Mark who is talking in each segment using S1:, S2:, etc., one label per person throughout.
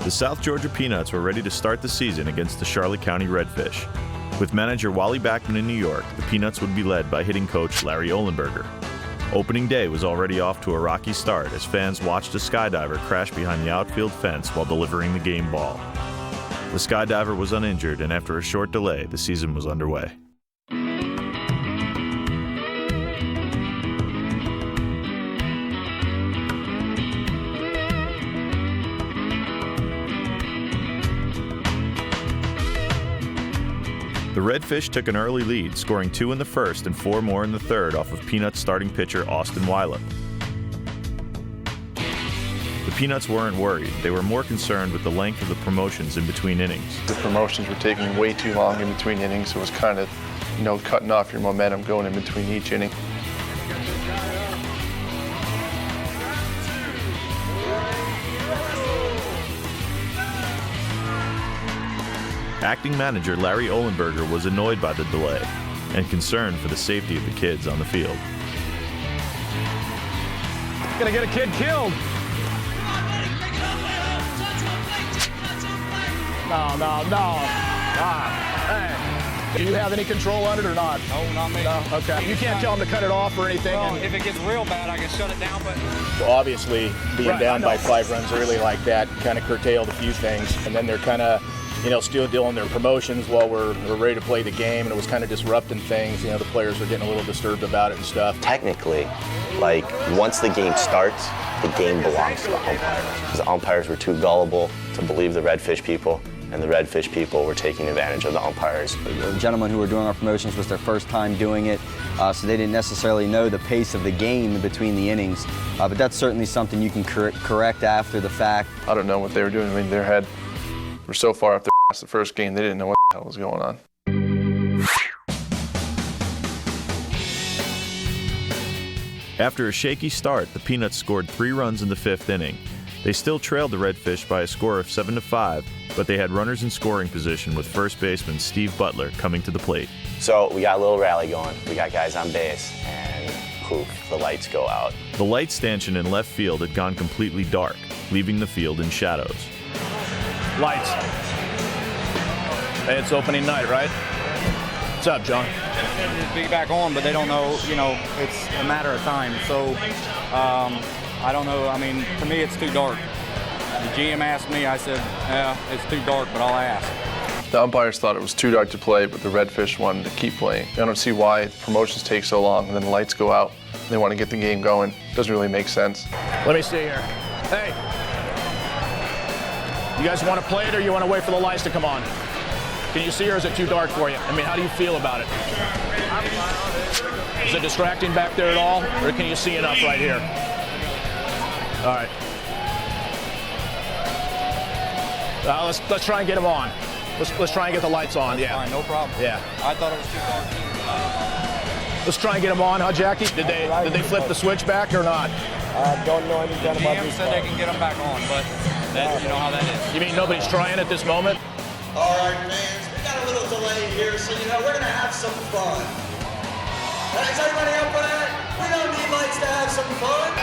S1: The South Georgia Peanuts were ready to start the season against the Charlotte County Redfish. With manager Wally Backman in New York, the Peanuts would be led by hitting coach Larry Ohlenberger. Opening day was already off to a rocky start as fans watched a skydiver crash behind the outfield fence while delivering the game ball. The skydiver was uninjured, and after a short delay, the season was underway. The Redfish took an early lead, scoring 2 in the first and 4 more in the third off of Peanuts starting pitcher Austin Weiler. The Peanuts weren't worried. They were more concerned with the length of the promotions in between innings.
S2: The promotions were taking way too long in between innings, so it was kind of, cutting off your momentum going in between each inning.
S1: Acting manager Larry Ohlenberger was annoyed by the delay and concerned for the safety of the kids on the field.
S3: Gonna get a kid killed. No. Hey. Do you have any control on it or not?
S4: No, not me.
S3: No? Okay. You can't tell them to cut it off or anything?
S4: Well, if it gets real bad, I can shut it down, but...
S5: Obviously, being down by 5 runs early like that kind of curtailed a few things, and then they're kind of still doing their promotions while we're ready to play the game, and it was kind of disrupting things. The players were getting a little disturbed about it and stuff.
S6: Technically, once the game starts, the game belongs to the umpires. Because the umpires were too gullible to believe the Redfish people, and the Redfish people were taking advantage of the umpires.
S7: The gentlemen who were doing our promotions was their first time doing it, so they didn't necessarily know the pace of the game in between the innings. But that's certainly something you can correct after the fact.
S2: I don't know what they were doing. I mean, we're so far off their ass the first game, they didn't know what the hell was going on.
S1: After a shaky start, the Peanuts scored 3 runs in the 5th inning. They still trailed the Redfish by a score of 7-5, but they had runners in scoring position with first baseman Steve Butler coming to the plate.
S6: So we got a little rally going. We got guys on base, and poof, the lights go out.
S1: The light stanchion in left field had gone completely dark, leaving the field in shadows.
S3: Lights. Hey, it's opening night, right? What's up, John?
S4: It'll be back on, but they don't know, it's a matter of time. So, I don't know. I mean, to me, it's too dark. The GM asked me, I said, yeah, it's too dark, but I'll ask.
S2: The umpires thought it was too dark to play, but the Redfish wanted to keep playing. I don't see why the promotions take so long, and then the lights go out. They want to get the game going. Doesn't really make sense.
S3: Let me see here. Hey. You guys want to play it, or you want to wait for the lights to come on? Can you see, or is it too dark for you? I mean, how do you feel about it? Is it distracting back there at all, or can you see enough right here? All right. Let's try and get them on. Let's try and get the lights on. Yeah.
S4: Fine, no problem.
S3: Yeah.
S4: I thought it was too dark too.
S3: Let's try and get them on, huh, Jackie? Did they flip the switch back or not?
S8: I don't know anything about
S4: GM
S8: this.
S4: said they can get them back on, but you know how that is.
S3: You mean nobody's trying at this moment?
S9: All right, fans, we got a little delay here, so we're gonna have some fun. Is everybody up for that? We don't need lights to have some fun.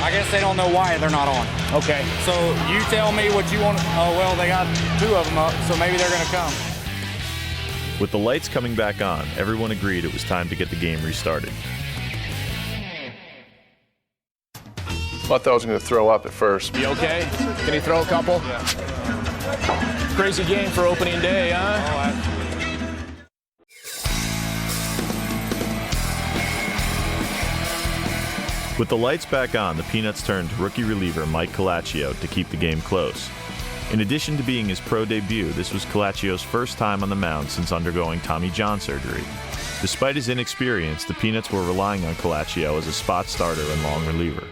S4: I guess they don't know why they're not on.
S3: Okay.
S4: So you tell me what you want. Oh, well, they got 2 of them up, so maybe they're going to come.
S1: With the lights coming back on, everyone agreed it was time to get the game restarted.
S2: I thought I was going to throw up at first.
S3: You okay? Can you throw a couple?
S4: Yeah.
S3: Crazy game for opening day, huh?
S4: Oh, absolutely.
S1: With the lights back on, the Peanuts turned to rookie reliever Mike Calaccio to keep the game close. In addition to being his pro debut, this was Calaccio's first time on the mound since undergoing Tommy John surgery. Despite his inexperience, the Peanuts were relying on Calaccio as a spot starter and long reliever.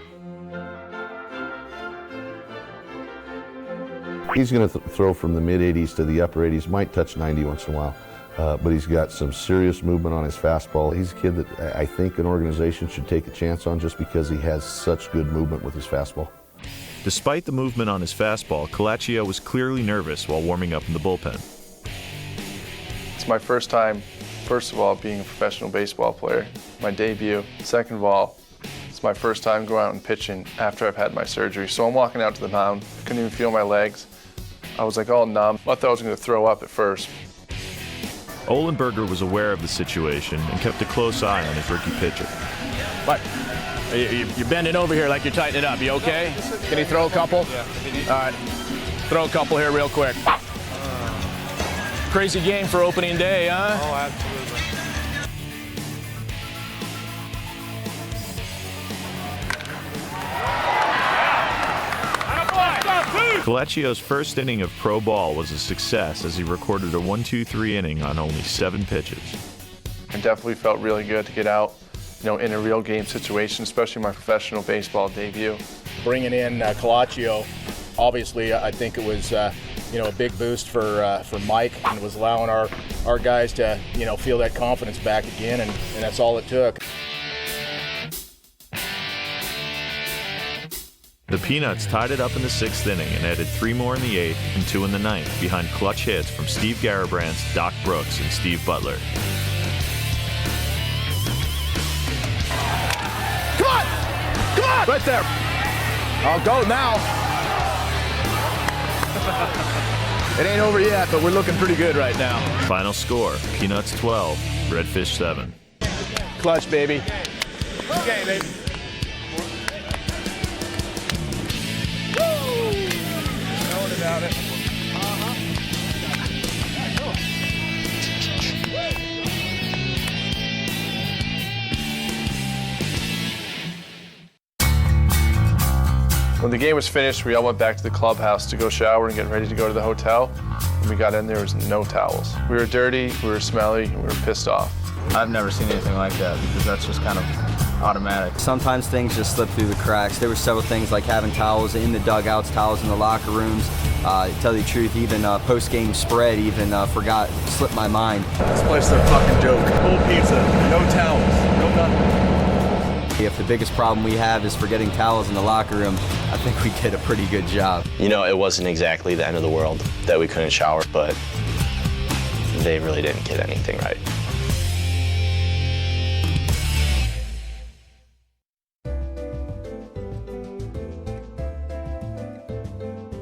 S10: He's going to throw from the mid-80s to the upper 80s, might touch 90 once in a while. But he's got some serious movement on his fastball. He's a kid that I think an organization should take a chance on just because he has such good movement with his fastball.
S1: Despite the movement on his fastball, Calaccio was clearly nervous while warming up in the bullpen.
S2: It's my first time, first of all, being a professional baseball player. My debut. Second of all, it's It's my first time going out and pitching after I've had my surgery. So I'm walking out to the mound, couldn't even feel my legs. I was like all numb. I thought I was going to throw up at first.
S1: Olenberger was aware of the situation and kept a close eye on his rookie pitcher.
S3: What? You're bending over here like you're tightening it up. You okay? Can you throw a couple?
S4: Yeah.
S3: All right. Throw a couple here real quick. Crazy game for opening day, huh?
S4: Oh, absolutely.
S1: Colecchio's first inning of pro ball was a success as he recorded a 1-2-3 inning on only 7 pitches.
S2: It definitely felt really good to get out, in a real game situation, especially my professional baseball debut.
S5: Bringing in Colecchio, obviously, I think it was a big boost for Mike, and it was allowing our guys to feel that confidence back again, and that's all it took.
S1: The Peanuts tied it up in the 6th inning and added 3 more in the 8th and 2 in the 9th behind clutch hits from Steve Garabrants, Doc Brooks, and Steve Butler.
S3: Come on! Come on! Right there. I'll go now. It ain't over yet, but we're looking pretty good right now.
S1: Final score, Peanuts 12, Redfish 7.
S3: Clutch, baby.
S4: Okay, baby. About it.
S2: When the game was finished, we all went back to the clubhouse to go shower and get ready to go to the hotel. When we got in, there was no towels. We were dirty, we were smelly, and we were pissed off.
S11: I've never seen anything like that because that's just kind of automatic.
S7: Sometimes things just slip through the cracks. There were several things like having towels in the dugouts, towels in the locker rooms. To tell you the truth, even post-game spread slipped my mind.
S12: This place is a fucking joke. Cold pizza, no towels, no nothing.
S7: If the biggest problem we have is forgetting towels in the locker room, I think we did a pretty good job.
S6: It wasn't exactly the end of the world that we couldn't shower, but they really didn't get anything right.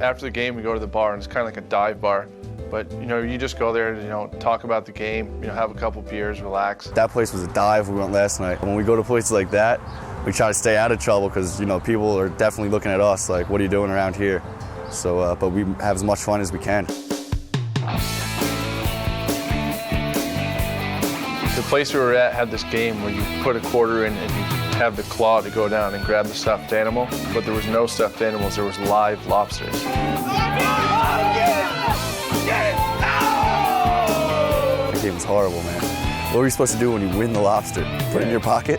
S2: After the game, we go to the bar, and it's kind of like a dive bar. But, you just go there and, talk about the game, have a couple beers, relax.
S11: That place was a dive. We went last night. When we go to places like that, we try to stay out of trouble because, people are definitely looking at us like, what are you doing around here? So, but we have as much fun as we can.
S2: The place we were at had this game where you put a quarter in and you have the claw to go down and grab the stuffed animal, but there was no stuffed animals, there was live lobsters.
S11: The game was horrible, man. What were you supposed to do when you win the lobster? Put it in your pocket?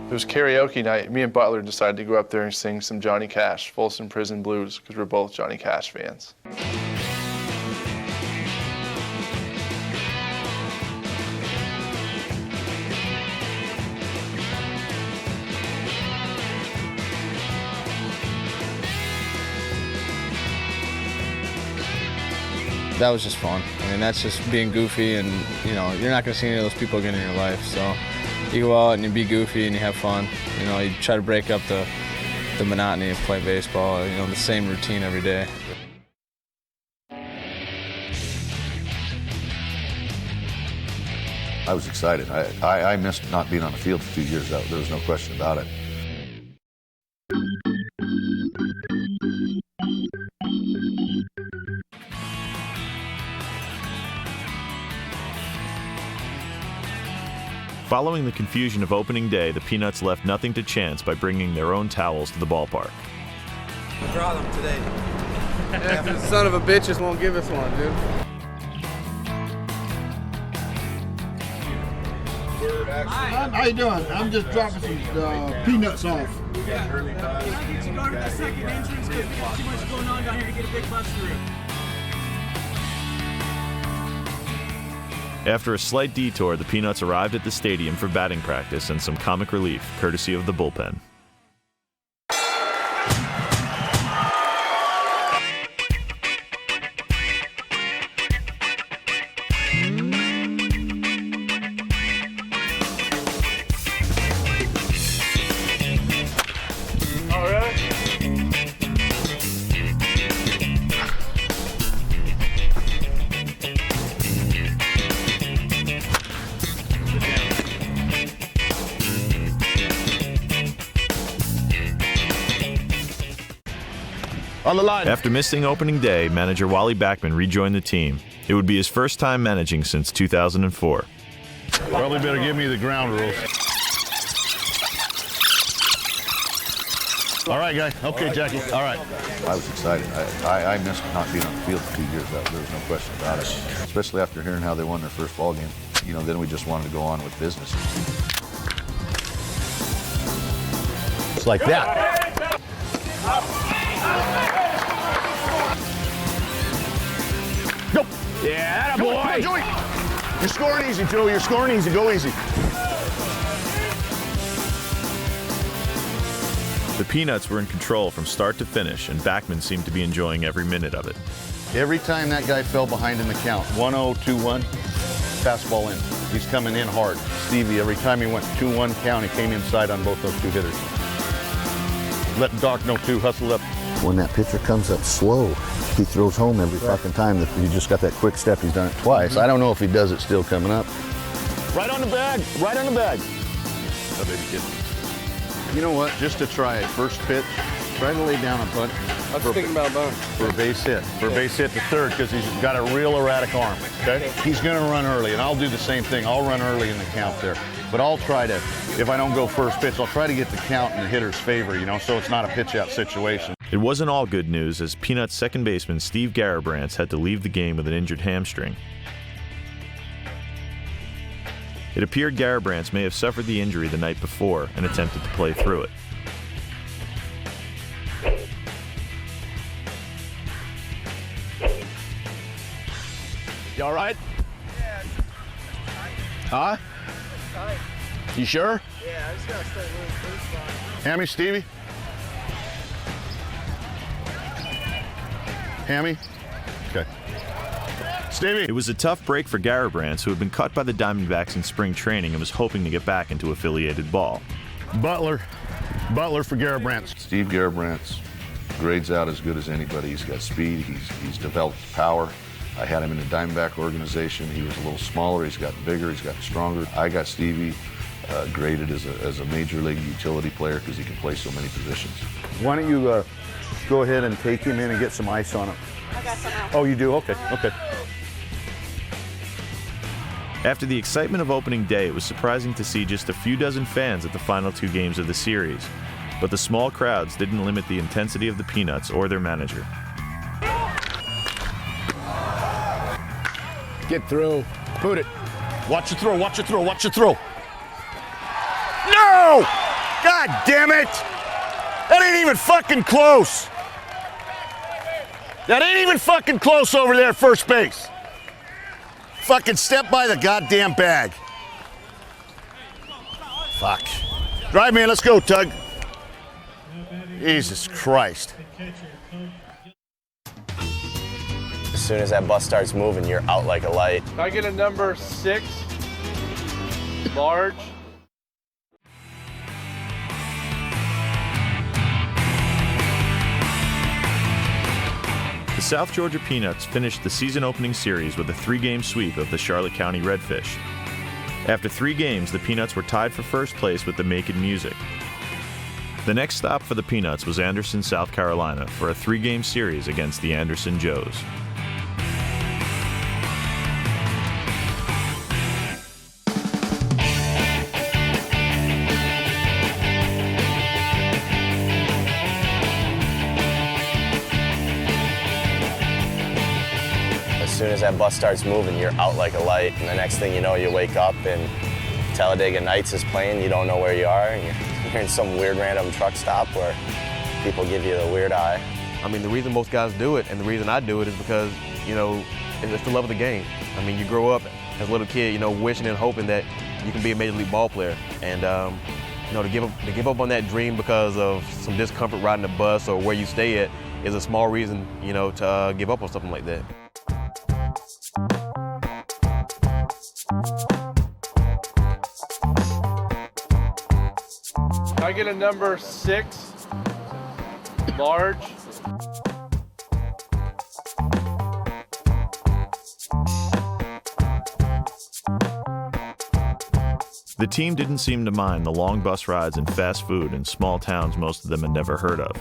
S2: It was karaoke night. Me and Butler decided to go up there and sing some Johnny Cash, Folsom Prison Blues, because we're both Johnny Cash fans.
S13: That was just fun. I mean, that's just being goofy, and you're not going to see any of those people again in your life. So you go out and you be goofy and you have fun. You try to break up the monotony of playing baseball. The same routine every day.
S10: I was excited. I missed not being on the field for 2 years. There was no question about it.
S1: Following the confusion of opening day, the Peanuts left nothing to chance by bringing their own towels to the ballpark.
S12: Draw them today. The son of a bitches won't give us one, dude.
S14: How you doing? I'm just dropping some peanuts off.
S9: Yeah. Can you go to the second entrance because we got too much going on down here to get a big bus through?
S1: After a slight detour, the Peanuts arrived at the stadium for batting practice and some comic relief, courtesy of the bullpen.
S3: On the line.
S1: After missing opening day, manager Wally Backman rejoined the team. It would be his first time managing since 2004.
S14: Probably better give me the ground rules. All right, guy. Okay, Jackie. All right.
S10: I was excited. I missed not being on the field for 2 years. There's no question about it. Especially after hearing how they won their first ball game. You know, then we just wanted to go on with business.
S3: It's like that. Go. Yeah, that boy.
S14: Joey. You're scoring easy, Joey. You're scoring easy. Go easy.
S1: The Peanuts were in control from start to finish, and Backman seemed to be enjoying every minute of it.
S14: Every time that guy fell behind in the count, 1-0, 2-1, fastball in. He's coming in hard. Stevie, every time he went 2-1 count, he came inside on both those two hitters. Let Doc know too, hustle up.
S10: When that pitcher comes up slow, he throws home every fucking time. He just got that quick step. He's done it twice. I don't know if he does it still coming up.
S3: Right on the bag. Right on the bag.
S14: Oh, baby kid. You know what? Just to try it, first pitch, try to lay down a bunt.
S12: I was thinking about bunt.
S14: For a base hit. For a base hit to third, because he's got a real erratic arm, okay? He's going to run early, and I'll do the same thing. I'll run early in the count there. But I'll try to, if I don't go first pitch, I'll try to get the count in the hitter's favor, you know, so it's not a pitch-out situation.
S1: It wasn't all good news, as Peanuts second baseman Steve Garabrandt had to leave the game with an injured hamstring. It appeared Garabrandt may have suffered the injury the night before and attempted to play through it.
S3: You all right? Yeah. Huh? You sure?
S12: Yeah, I just gotta stay loose.
S14: Hammy, Stevie? Hammy? Okay. Stevie!
S1: It was a tough break for Garabrandt, who had been cut by the Diamondbacks in spring training and was hoping to get back into affiliated ball.
S14: Butler for Garabrandt.
S10: Steve Garabrandt grades out as good as anybody. He's got speed. He's developed power. I had him in the Diamondback organization. He was a little smaller. He's gotten bigger. He's gotten stronger. I got Stevie graded as a major league utility player because he can play so many positions.
S14: Why don't you go ahead and take him in and get some ice on him?
S15: I got some out.
S14: Oh, you do? Okay.
S1: After the excitement of opening day, it was surprising to see just a few dozen fans at the final two games of the series. But the small crowds didn't limit the intensity of the Peanuts or their manager.
S3: Get through. Put it. Watch your throw. Watch your throw. Watch your throw.
S14: No! God damn it! That ain't even fucking close. That ain't even fucking close over there at first base. Fucking step by the goddamn bag. Fuck. Drive, man. Let's go, Tug. Jesus Christ.
S6: As soon as that bus starts moving, you're out like a light.
S12: Can I get a number 6? Large.
S1: The South Georgia Peanuts finished the season-opening series with a 3-game sweep of the Charlotte County Redfish. After 3 games, the Peanuts were tied for first place with the Macon Music. The next stop for the Peanuts was Anderson, South Carolina, for a 3-game series against the Anderson Joes.
S6: As soon as that bus starts moving, you're out like a light, and the next thing you know, you wake up and Talladega Nights is playing, you don't know where you are, and you're in some weird random truck stop where people give you the weird eye.
S16: I mean, the reason most guys do it, and the reason I do it, is because, you know, it's the love of the game. I mean, you grow up as a little kid, you know, wishing and hoping that you can be a major league ball player, and you know, to give up on that dream because of some discomfort riding the bus or where you stay at is a small reason, you know, to give up on something like that.
S12: Can I get a number 6? Large.
S1: The team didn't seem to mind the long bus rides and fast food in small towns most of them had never heard of.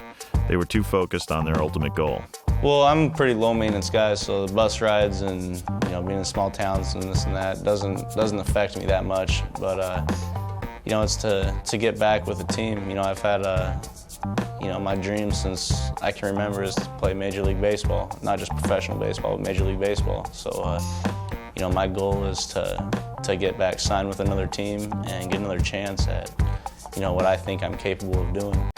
S1: They were too focused on their ultimate goal.
S6: Well, I'm a pretty low maintenance guy, so the bus rides and being in small towns and this and that doesn't affect me that much. But it's to get back with the team. I've had my dream since I can remember is to play Major League Baseball, not just professional baseball, but Major League Baseball. So my goal is to get back, sign with another team, and get another chance at what I think I'm capable of doing.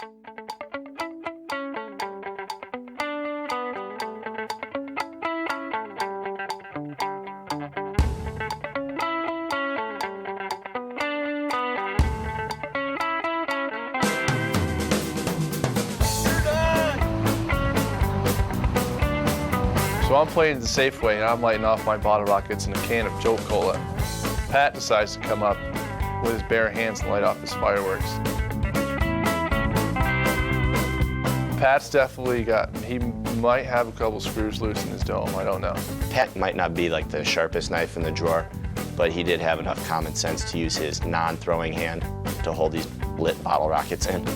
S2: So I'm playing the safe way, and I'm lighting off my bottle rockets in a can of Jolt Cola. Pat decides to come up with his bare hands and light off his fireworks. Pat's definitely he might have a couple screws loose in his dome, I don't know.
S6: Pat might not be like the sharpest knife in the drawer, but he did have enough common sense to use his non-throwing hand to hold these lit bottle rockets in.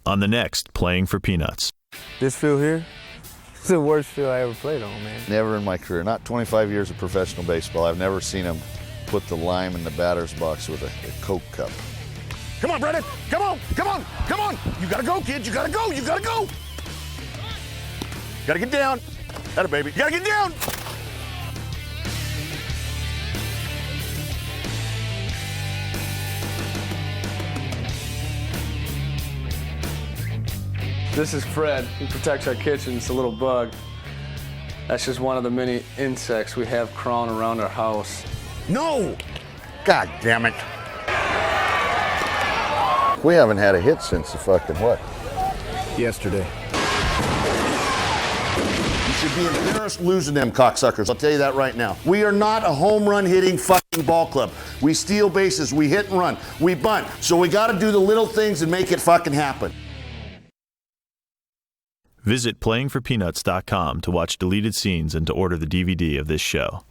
S1: On the next, Playing for Peanuts.
S12: This field here, it's the worst field I ever played on, man.
S10: Never in my career, not 25 years of professional baseball, I've never seen him put the lime in the batter's box with a Coke cup.
S14: Come on, Brendan. Come on, come on, come on. You gotta go, kid. You gotta go, you gotta go. Gotta get down. Atta baby, you gotta get down.
S12: This is Fred. He protects our kitchen. It's a little bug. That's just one of the many insects we have crawling around our house.
S14: No! God damn it.
S10: We haven't had a hit since the fucking what?
S14: Yesterday. You should be embarrassed losing them cocksuckers. I'll tell you that right now. We are not a home run hitting fucking ball club. We steal bases, we hit and run, we bunt. So we gotta do the little things and make it fucking happen.
S1: Visit playingforpeanuts.com to watch deleted scenes and to order the DVD of this show.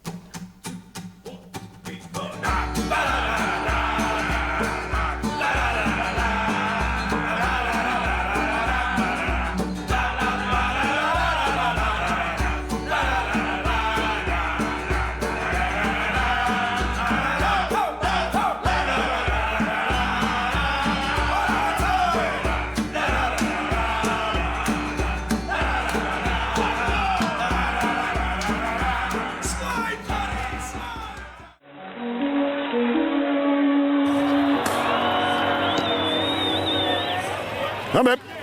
S14: Come in.